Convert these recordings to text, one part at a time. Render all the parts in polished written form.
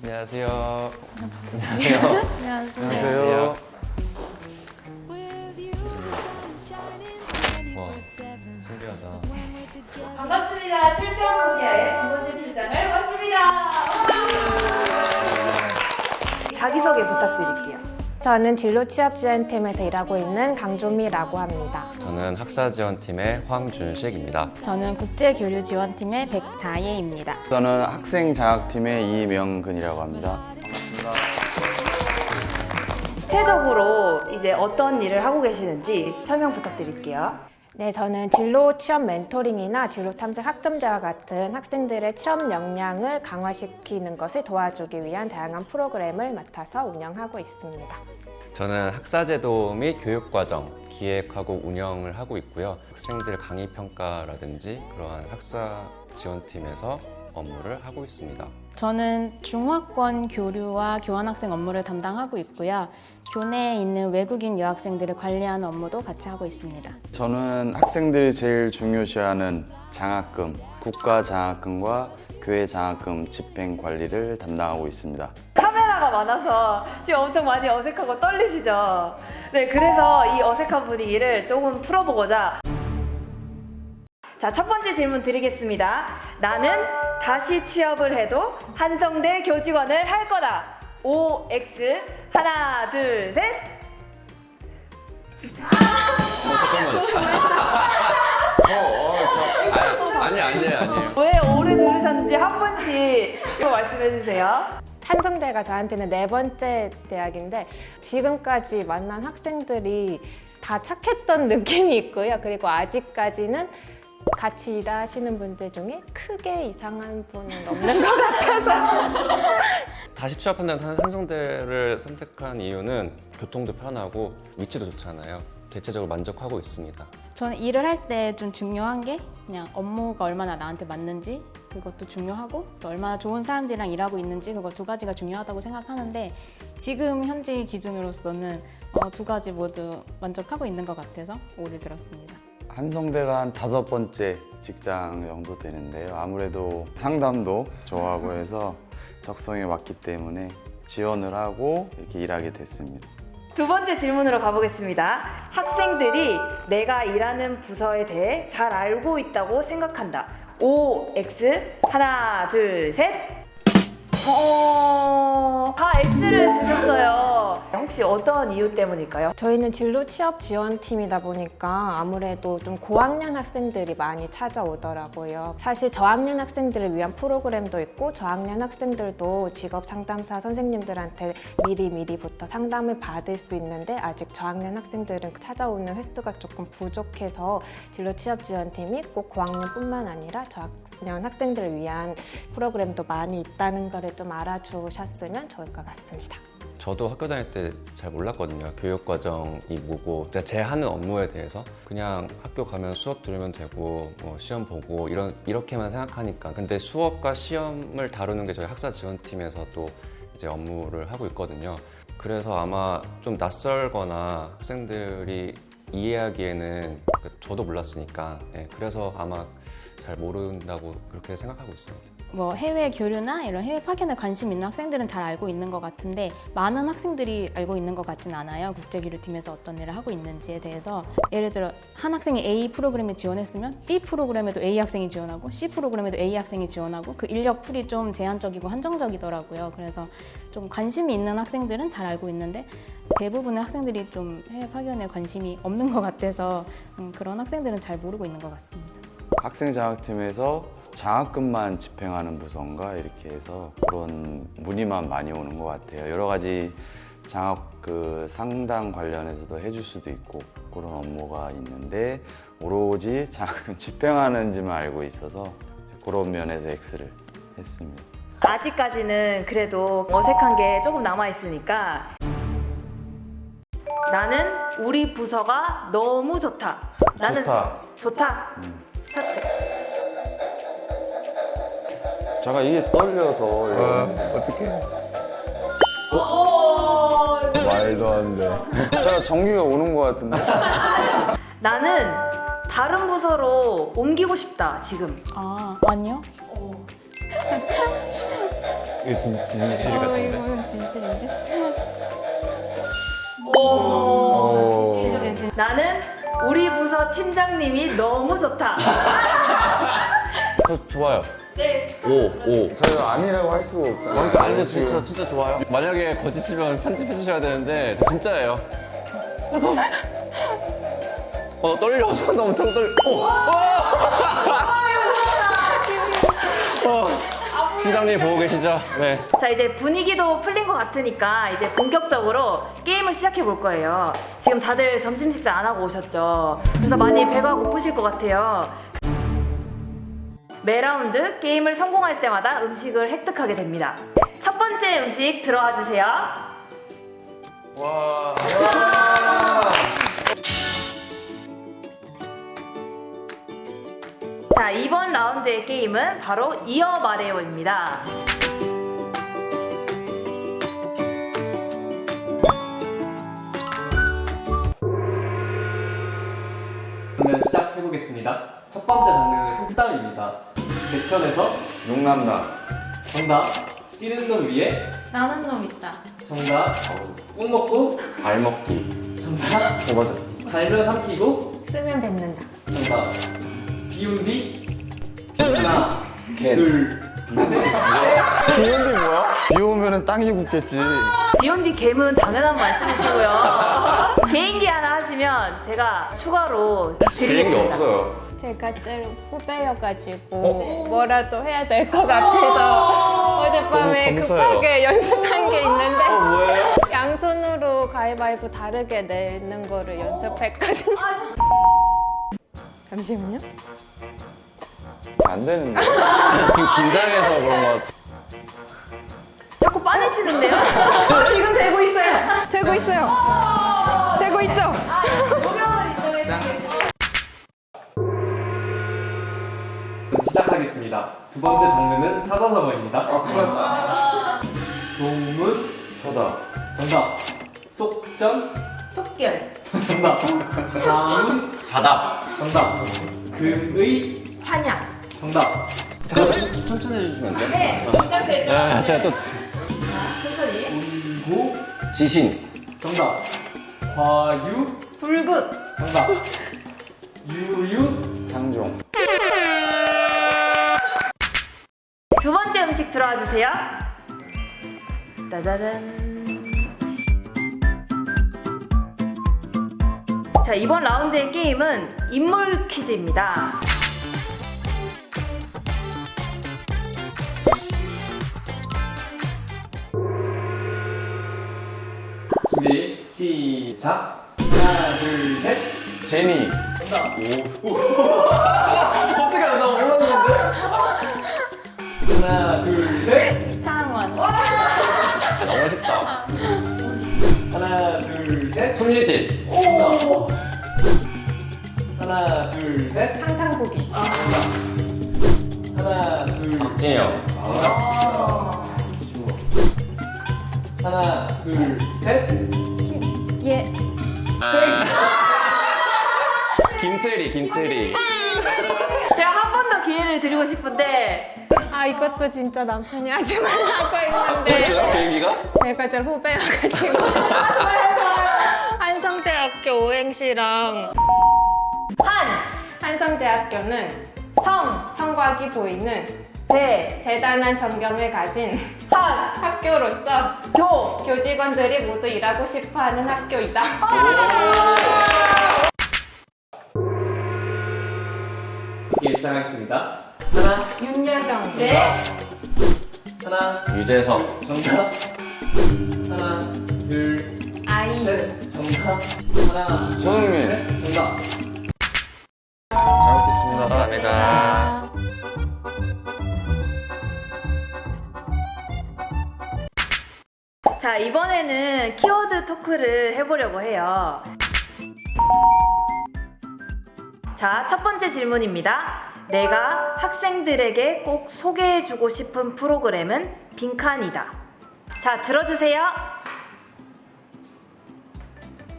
안녕하세요. 안녕하세요. 안녕하세요. 와, 신기하다. 반갑습니다. 출장 공야의 두 번째 출장을 왔습니다. 자기소개 부탁드릴게요. 저는 진로 취업 지원팀에서 일하고 있는 강조미라고 합니다. 저는 학사지원팀의 황준식입니다. 저는 국제교류지원팀의 백다예입니다. 저는 학생장학팀의 이명근이라고 합니다. 구체적으로 이제 어떤 일을 하고 계시는지 설명 부탁드릴게요. 네, 저는 진로 취업 멘토링이나 진로 탐색 학점제와 같은 학생들의 취업 역량을 강화시키는 것을 도와주기 위한 다양한 프로그램을 맡아서 운영하고 있습니다. 저는 학사제도 및 교육과정 기획하고 운영을 하고 있고요. 학생들 강의 평가라든지 그러한 학사지원팀에서 업무를 하고 있습니다. 저는 중화권 교류와 교환학생 업무를 담당하고 있고요. 교내에 있는 외국인 여학생들을 관리하는 업무도 같이 하고 있습니다. 저는 학생들이 제일 중요시하는 장학금, 국가 장학금과 교회 장학금 집행 관리를 담당하고 있습니다. 카메라가 많아서 지금 엄청 많이 어색하고 떨리시죠? 네, 그래서 이 어색한 분위기를 조금 풀어보고자 자, 첫 번째 질문 드리겠습니다. 나는 다시 취업을 해도 한성대 교직원을 할 거다. OX 하나, 둘, 셋. 아니에요. 왜 오래 들으셨는지 한 분씩 이거 말씀해 주세요. 한성대가 저한테는 네 번째 대학인데 지금까지 만난 학생들이 다 착했던 느낌이 있고요. 그리고 아직까지는 같이 일하시는 분들 중에 크게 이상한 분은 없는 것 같아서 다시 취업한다는 한성대를 선택한 이유는 교통도 편하고 위치도 좋잖아요. 대체적으로 만족하고 있습니다. 저는 일을 할 때 좀 중요한 게 그냥 업무가 얼마나 나한테 맞는지 그것도 중요하고 또 얼마나 좋은 사람들이랑 일하고 있는지 그거 두 가지가 중요하다고 생각하는데 지금 현재 기준으로서는 두 가지 모두 만족하고 있는 것 같아서 오를 들었습니다. 한성대가 한 5번째 직장 정도 되는데요. 아무래도 상담도 좋아하고 해서 적성에 맞기 때문에 지원을 하고 이렇게 일하게 됐습니다. 두 번째 질문으로 가보겠습니다. 학생들이 내가 일하는 부서에 대해 잘 알고 있다고 생각한다. OX 하나, 둘, 셋. 다 X를 드셨어요. 혹시 어떤 이유 때문일까요? 저희는 진로 취업 지원팀이다 보니까 아무래도 좀 고학년 학생들이 많이 찾아오더라고요. 사실 저학년 학생들을 위한 프로그램도 있고 저학년 학생들도 직업 상담사 선생님들한테 미리부터 상담을 받을 수 있는데 아직 저학년 학생들은 찾아오는 횟수가 조금 부족해서 진로 취업 지원팀이 꼭 고학년뿐만 아니라 저학년 학생들을 위한 프로그램도 많이 있다는 거를 좀 알아주셨으면 좋을 것 같습니다. 저도 학교 다닐 때 잘 몰랐거든요. 교육과정이 뭐고 제 하는 업무에 대해서 그냥 학교 가면 수업 들으면 되고 뭐 시험 보고 이렇게만 생각하니까 근데 수업과 시험을 다루는 게 저희 학사지원팀에서 또 이제 업무를 하고 있거든요. 그래서 아마 좀 낯설거나 학생들이 이해하기에는 저도 몰랐으니까 그래서 아마 잘 모른다고 그렇게 생각하고 있습니다. 뭐 해외 교류나 이런 해외 파견에 관심 있는 학생들은 잘 알고 있는 것 같은데 많은 학생들이 알고 있는 것 같진 않아요. 국제교류팀에서 어떤 일을 하고 있는지에 대해서 예를 들어 한 학생이 A 프로그램에 지원했으면 B 프로그램에도 A 학생이 지원하고 C 프로그램에도 A 학생이 지원하고 그 인력 풀이 좀 제한적이고 한정적이더라고요. 그래서 좀 관심이 있는 학생들은 잘 알고 있는데 대부분의 학생들이 좀 해외 파견에 관심이 없는 것 같아서 그런 학생들은 잘 모르고 있는 것 같습니다. 학생장학팀에서 장학금만 집행하는 부서인가 이렇게 해서 그런 문의만 많이 오는 것 같아요. 여러 가지 장학 상담 관련해서도 해줄 수도 있고 그런 업무가 있는데 오로지 장학금 집행하는지만 알고 있어서 그런 면에서 X를 했습니다. 아직까지는 그래도 어색한 게 조금 남아있으니까 나는 우리 부서가 너무 좋다. 나는 좋다. 스타트. 제가 이게 떨려 더. 어떡해. 말도 안 돼. 제가 전기가 오는 것 같은데. 나는 다른 부서로 옮기고 싶다, 지금. 아니요. 이거 진실 같은데. 이거는 진실인데? 진실. 나는 우리 부서 팀장님이 너무 좋다. 좋아요. 네. 5. 저희가 아니라고 할 수가 없잖아요. 그러니까 아니고 진짜 좋아요. 만약에 거짓이면 편집해 주셔야 되는데 저 진짜예요. 잠깐. 떨려. 손 엄청 떨려. 팀장님 보고 계시죠? 네. 자, 이제 분위기도 풀린 것 같으니까 이제 본격적으로 게임을 시작해 볼 거예요. 지금 다들 점심 식사 안 하고 오셨죠? 그래서 많이 배가 고프실 것 같아요. 매 라운드 게임을 성공할 때마다 음식을 획득하게 됩니다. 첫 번째 음식 들어와 주세요. 와. 자, 이번 라운드의 게임은 바로 이어 말해요입니다. 그러면 시작해보겠습니다. 첫 번째 장르는 속담입니다. 대천에서 용남다. 정답 뛰는 놈 위에 나는 놈 있다. 정답 꿀 먹고 발 먹기. 정답 맞아. 달면 삼키고 쓰면 뱉는다. 정답 비운 뒤 하나 캔. 둘 비욘드 뭐야? 비 오면은 땅이 굳겠지. 비욘디 gem은 당연한 말씀이시고요. 개인기 하나 하시면 제가 추가로 개인기 드리겠습니다. 없어요. 제가 제일 후배여가지고 뭐라도 해야 될 것 같아서 어젯밤에 너무 감사해요. 급하게 연습한 게 있는데 뭐예요? 양손으로 가위바위보 다르게 내는 거를 연습했거든요. 잠시만요. 안 되는데. 지금 긴장해서 그런 것 같아. 자꾸 빠내시는데요? 지금 되고 있어요. 되고 있어요. 되고 있죠? 조명을 인정해주겠습니다. 시작하겠습니다. 두 번째 장르는 사자성어입니다. 큰일 났다. 동문 서다. 정답 속전 촉결. 정답 자문 자답. 정답 금의 환약. 정답 잠깐 천천히 해주시면 안 돼요? 네, 시작되죠. 네, 제가 또 천천히. 고 지신. 정답 과유 불급. 정답 유유 상종. 두 번째 음식 들어와 주세요. 따다단. 자, 이번 라운드의 게임은 인물 퀴즈입니다. 준비 시작 하나 둘셋 제니. 정답 어떻게 알아? 나 몰랐는데. 하나 둘셋 이창원. 너무 쉽다. 하나 둘셋 손예진. 정답 하나 둘셋 상상보기. 하나 둘 박진영. 하나 둘셋 예. 김태리. 제가 한 번 더 기회를 드리고 싶은데 아 이것도 진짜 남편이 하지 말라고 했는데 그랬어요? 개인기가? 제가 제일 후배여가지고 한성대학교 오행시랑 한성대학교는 성곽이 보이는 대단한 전경을 가진 학교로서 교직원들이 모두 일하고 싶어하는 학교이다. 예, 시작하겠습니다. 하나 윤여정. 하나 유재석. 정답 하나 둘 아이. 셋 정답 하나 손흥민. 셋 정답 잘 먹겠습니다. 감사합니다. 자, 이번에는 키워드 토크를 해보려고 해요. 자, 첫 번째 질문입니다. 내가 학생들에게 꼭 소개해주고 싶은 프로그램은 빈칸이다. 자, 들어주세요.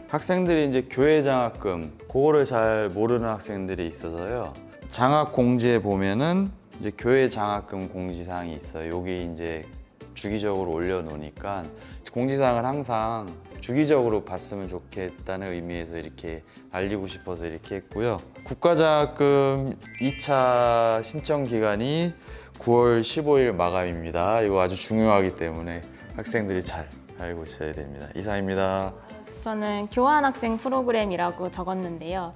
학생들이 이제 교회 장학금 그거를 잘 모르는 학생들이 있어서요. 장학 공지에 보면은 이제 교회 장학금 공지사항이 있어요. 여기 이제 주기적으로 올려놓으니까 공지사항을 항상 주기적으로 봤으면 좋겠다는 의미에서 이렇게 알리고 싶어서 이렇게 했고요. 국가장학금 2차 신청 기간이 9월 15일 마감입니다. 이거 아주 중요하기 때문에 학생들이 잘 알고 있어야 됩니다. 이상입니다. 저는 교환학생 프로그램이라고 적었는데요.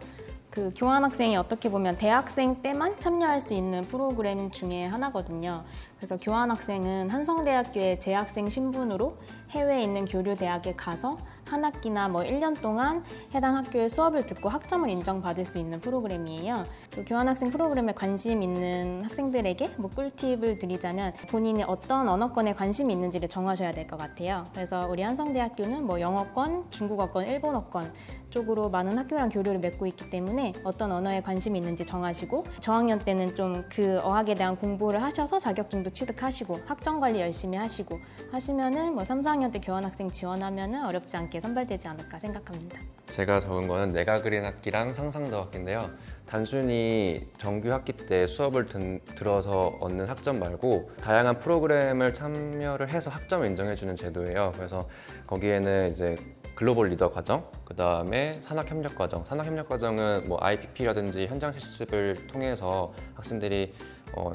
그 교환학생이 어떻게 보면 대학생 때만 참여할 수 있는 프로그램 중에 하나거든요. 그래서 교환학생은 한성대학교의 재학생 신분으로 해외에 있는 교류 대학에 가서 한 학기나 1년 동안 해당 학교의 수업을 듣고 학점을 인정받을 수 있는 프로그램이에요. 또 교환학생 프로그램에 관심 있는 학생들에게 꿀팁을 드리자면 본인이 어떤 언어권에 관심이 있는지를 정하셔야 될 것 같아요. 그래서 우리 한성대학교는 영어권, 중국어권, 일본어권 쪽으로 많은 학교랑 교류를 맺고 있기 때문에 어떤 언어에 관심이 있는지 정하시고 저학년 때는 좀 그 어학에 대한 공부를 하셔서 자격증도 취득하시고 학점 관리 열심히 하시고 하시면은 3, 4학년 때 교환학생 지원하면은 어렵지 않게 선발되지 않을까 생각합니다. 제가 적은 거는 내가 그린 학기랑 상상도 학기인데요. 단순히 정규 학기 때 수업을 들어서 얻는 학점 말고 다양한 프로그램을 참여를 해서 학점을 인정해주는 제도예요. 그래서 거기에는 이제 글로벌 리더 과정, 그 다음에 산학협력 과정. 산학협력 과정은 IPP라든지 현장 실습을 통해서 학생들이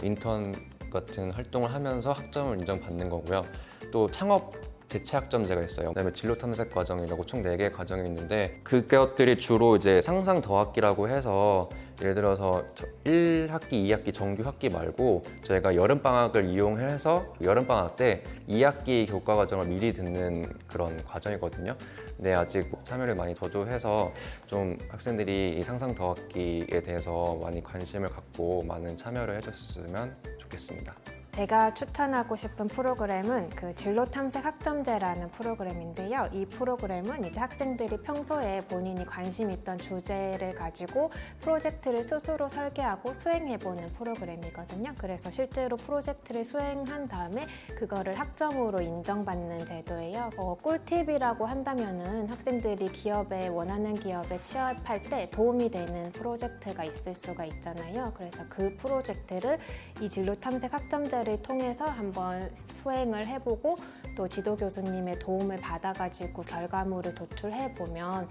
인턴 같은 활동을 하면서 학점을 인정받는 거고요. 또 창업 대체학점제가 있어요. 그다음에 진로 탐색 과정이라고 총 4개의 과정이 있는데 그것들이 주로 이제 상상 더학기라고 해서 예를 들어서 1학기, 2학기 정규 학기 말고 저희가 여름방학을 이용해서 여름방학 때 2학기 교과 과정을 미리 듣는 그런 과정이거든요. 근데 아직 참여를 많이 저조해서 좀 학생들이 이 상상 더학기에 대해서 많이 관심을 갖고 많은 참여를 해줬으면 좋겠습니다. 제가 추천하고 싶은 프로그램은 그 진로 탐색 학점제라는 프로그램인데요. 이 프로그램은 이제 학생들이 평소에 본인이 관심 있던 주제를 가지고 프로젝트를 스스로 설계하고 수행해보는 프로그램이거든요. 그래서 실제로 프로젝트를 수행한 다음에 그거를 학점으로 인정받는 제도예요. 꿀팁이라고 한다면은 학생들이 기업에 원하는 기업에 취업할 때 도움이 되는 프로젝트가 있을 수가 있잖아요. 그래서 그 프로젝트를 이 진로 탐색 학점제를 통해서 한번 수행을 해보고 또 지도 교수님의 도움을 받아가지고 결과물을 도출해보면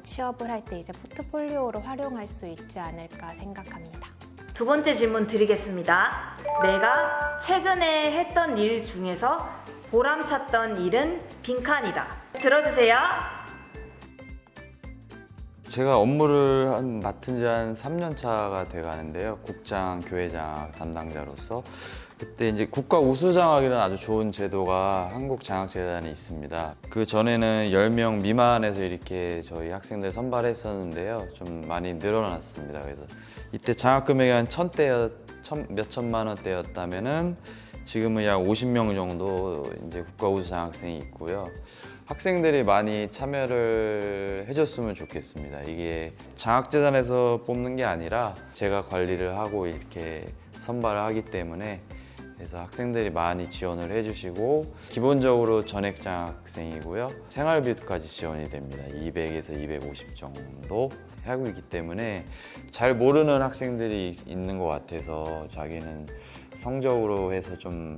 취업을 할 때 이제 포트폴리오로 활용할 수 있지 않을까 생각합니다. 두 번째 질문 드리겠습니다. 내가 최근에 했던 일 중에서 보람찼던 일은 빈칸이다. 들어주세요. 제가 업무를 맡은 지 한 3년 차가 돼 가는데요. 국장, 교회장 담당자로서 그때 이제 국가 우수장학이라는 아주 좋은 제도가 한국장학재단에 있습니다. 그 전에는 10명 미만에서 이렇게 저희 학생들 선발했었는데요. 좀 많이 늘어났습니다. 그래서 이때 장학금액이 한 몇천만 원대였다면은 지금은 약 50명 정도 이제 국가 우수장학생이 있고요. 학생들이 많이 참여를 해줬으면 좋겠습니다. 이게 장학재단에서 뽑는 게 아니라 제가 관리를 하고 이렇게 선발을 하기 때문에 그래서 학생들이 많이 지원을 해주시고 기본적으로 전액장학생이고요. 생활비까지 지원이 됩니다. 200에서 250 정도 하고 있기 때문에 잘 모르는 학생들이 있는 것 같아서 자기는 성적으로 해서 좀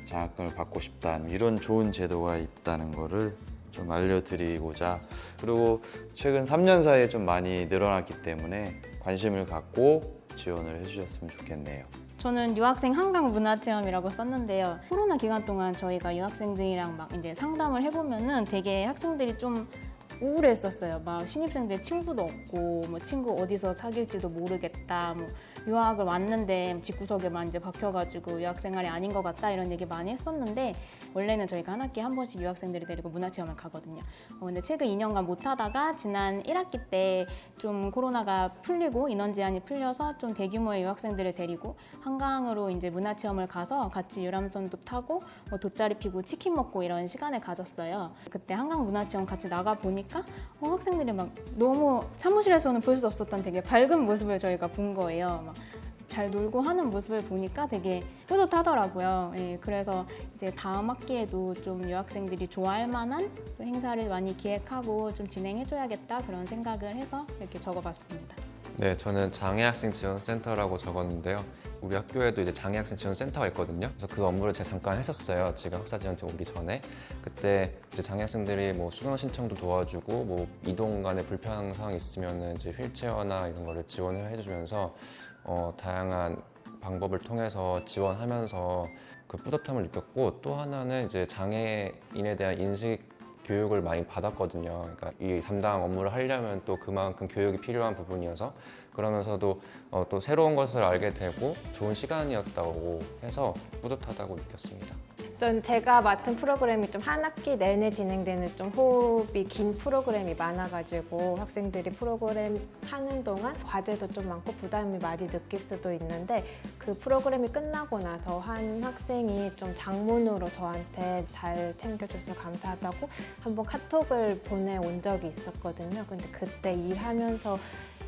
장학금을 받고 싶다 이런 좋은 제도가 있다는 거를 좀 알려드리고자 그리고 최근 3년 사이에 좀 많이 늘어났기 때문에 관심을 갖고 지원을 해주셨으면 좋겠네요. 저는 유학생 한강 문화체험이라고 썼는데요. 코로나 기간 동안 저희가 유학생들이랑 이제 상담을 해보면은 되게 학생들이 좀 우울했었어요. 신입생들 친구도 없고 친구 어디서 사귈지도 모르겠다. 유학을 왔는데 집구석에만 이제 박혀가지고 유학생활이 아닌 것 같다 이런 얘기 많이 했었는데 원래는 저희가 한 학기에 한 번씩 유학생들이 데리고 문화체험을 가거든요. 근데 최근 2년간 못 하다가 지난 1학기 때 좀 코로나가 풀리고 인원 제한이 풀려서 좀 대규모의 유학생들을 데리고 한강으로 이제 문화체험을 가서 같이 유람선도 타고 돗자리 피고 치킨 먹고 이런 시간을 가졌어요. 그때 한강 문화체험 같이 나가 보니까 학생들이 너무 사무실에서는 볼 수 없었던 되게 밝은 모습을 저희가 본 거예요. 잘 놀고 하는 모습을 보니까 되게 뿌듯하더라고요. 그래서 이제 다음 학기에도 좀 유학생들이 좋아할 만한 행사를 많이 기획하고 좀 진행해줘야겠다 그런 생각을 해서 이렇게 적어봤습니다. 네, 저는 장애학생 지원센터라고 적었는데요. 우리 학교에도 이제 장애학생 지원센터가 있거든요. 그래서 그 업무를 제가 잠깐 했었어요. 지금 학사 지원팀 오기 전에. 그때 이제 장애학생들이 뭐 수강 신청도 도와주고 뭐 이동 간에 불편 사항이 있으면은 이제 휠체어나 이런 거를 지원을 해주면서 다양한 방법을 통해서 지원하면서 그 뿌듯함을 느꼈고, 또 하나는 이제 장애인에 대한 인식 교육을 많이 받았거든요. 그러니까 이 담당 업무를 하려면 또 그만큼 교육이 필요한 부분이어서, 그러면서도 또 새로운 것을 알게 되고 좋은 시간이었다고 해서 뿌듯하다고 느꼈습니다. 전 제가 맡은 프로그램이 좀 한 학기 내내 진행되는 좀 호흡이 긴 프로그램이 많아가지고 학생들이 프로그램 하는 동안 과제도 좀 많고 부담이 많이 느낄 수도 있는데, 그 프로그램이 끝나고 나서 한 학생이 좀 장문으로 저한테 잘 챙겨줘서 감사하다고 한번 카톡을 보내온 적이 있었거든요. 근데 그때 일하면서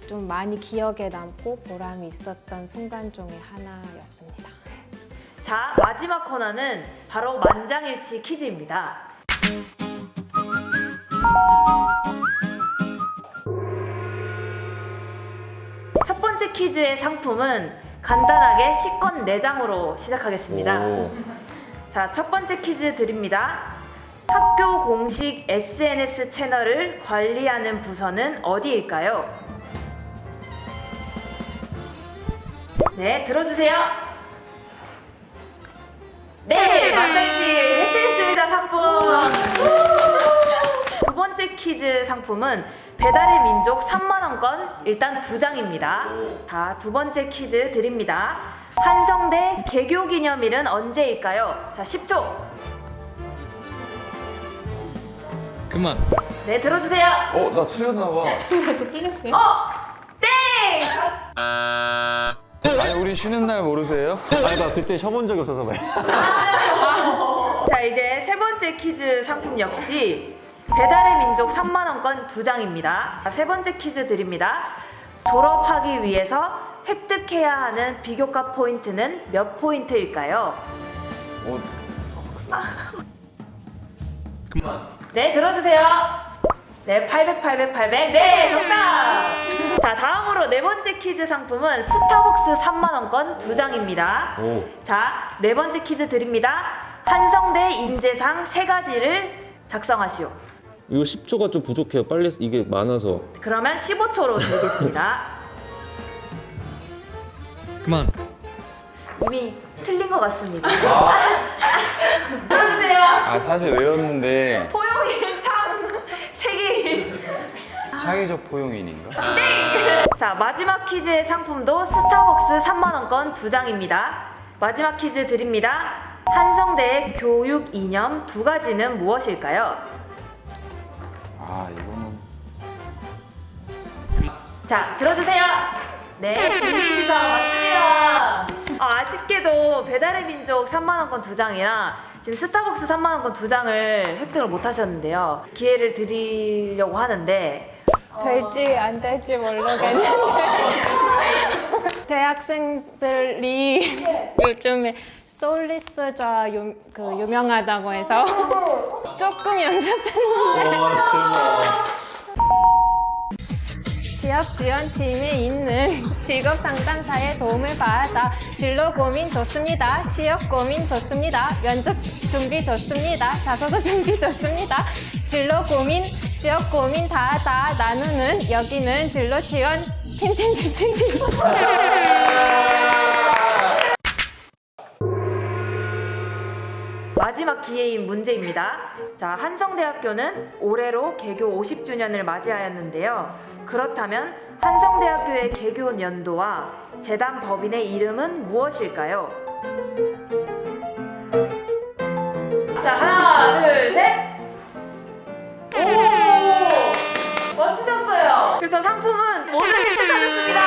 좀 많이 기억에 남고 보람이 있었던 순간 중에 하나였습니다. 자, 마지막 코너는 바로 만장일치 퀴즈입니다. 첫 번째 퀴즈의 상품은 간단하게 시권 4장으로 시작하겠습니다. 자, 첫 번째 퀴즈 드립니다. 학교 공식 SNS 채널을 관리하는 부서는 어디일까요? 네, 들어주세요. 네, 만장일치 획득했습니다. 상품. 두 번째 퀴즈 상품은 배달의 민족 3만원권 일단 2장입니다. 자, 두 번째 퀴즈 드립니다. 한성대 개교기념일은 언제일까요? 자, 10초. 그만. 네, 들어주세요. 나 틀렸나 봐. 저 틀렸어요? 땡! 아니 우리 쉬는 날 모르세요? 아니, 나 그때 쉬어본 적이 없어서 말이야. 자, 이제 세 번째 퀴즈 상품 역시 배달의 민족 3만원권 2장입니다. 세 번째 퀴즈 드립니다. 졸업하기 위해서 획득해야 하는 비교과 포인트는 몇 포인트일까요? 그만. 네, 들어주세요. 네, 800, 800, 800. 네, 정답! 자, 다음으로 네 번째 퀴즈 상품은 스타벅스 3만원권 2장입니다. 자, 네 번째 퀴즈 드립니다. 한성대 인재상 3가지를 작성하시오. 이거 10초가 좀 부족해요. 빨리, 이게 많아서. 그러면 15초로 드리겠습니다. 그만. 이미 틀린 것 같습니다. 들어주세요. 사실 외웠는데 포용인 참 세계. 창의적 포용인인가? 자, 마지막 퀴즈의 상품도 스타벅스 3만원권 2장입니다. 마지막 퀴즈 드립니다. 한성대의 교육 이념 2가지는 무엇일까요? 이거는 자, 들어주세요. 네, 준비시서 맞습니다. 아쉽게도 배달의 민족 3만원권 2장이랑 지금 스타벅스 3만원권 2장을 획득을 못 하셨는데요. 기회를 드리려고 하는데 될지 안 될지 모르겠는데 대학생들이 요즘에 솔리스자 유명하다고 해서 조금 연습했는데 취업지원팀에 있는 직업상담사의 도움을 받아 진로 고민 좋습니다. 취업 고민 좋습니다. 면접 준비 좋습니다. 자소서 준비 좋습니다. 진로 고민, 취업 고민 다 나누는 여기는 진로 지원 팀팀팀팀팀. 마지막 기회인 문제입니다. 자, 한성대학교는 올해로 개교 50주년을 맞이하였는데요. 그렇다면 한성대학교의 개교 연도와 재단 법인의 이름은 무엇일까요? 자, 하나, 둘, 셋. 오! 맞추셨어요. 그래서 상품은 모두 획득하셨습니다.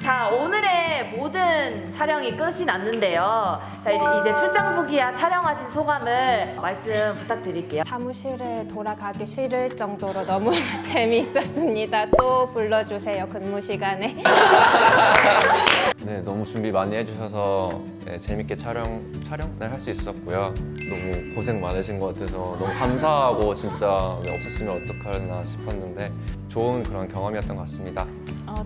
자, 오늘의 모든 촬영이 끝이 났는데요. 자, 이제 출장부기야 촬영하신 소감을 말씀 부탁드릴게요. 사무실에 돌아가기 싫을 정도로 너무 재미있었습니다. 또 불러주세요, 근무 시간에. 네, 너무 준비 많이 해주셔서 네, 재밌게 촬영을 할 수 있었고요. 너무 고생 많으신 것 같아서 너무 감사하고 진짜 네, 없었으면 어떡하나 싶었는데 좋은 그런 경험이었던 것 같습니다.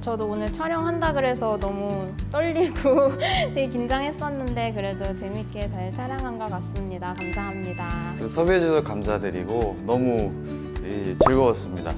저도 오늘 촬영한다 그래서 너무 떨리고 되게 긴장했었는데 그래도 재밌게 잘 촬영한 것 같습니다. 감사합니다. 섭외해 주셔서 감사드리고 너무 즐거웠습니다.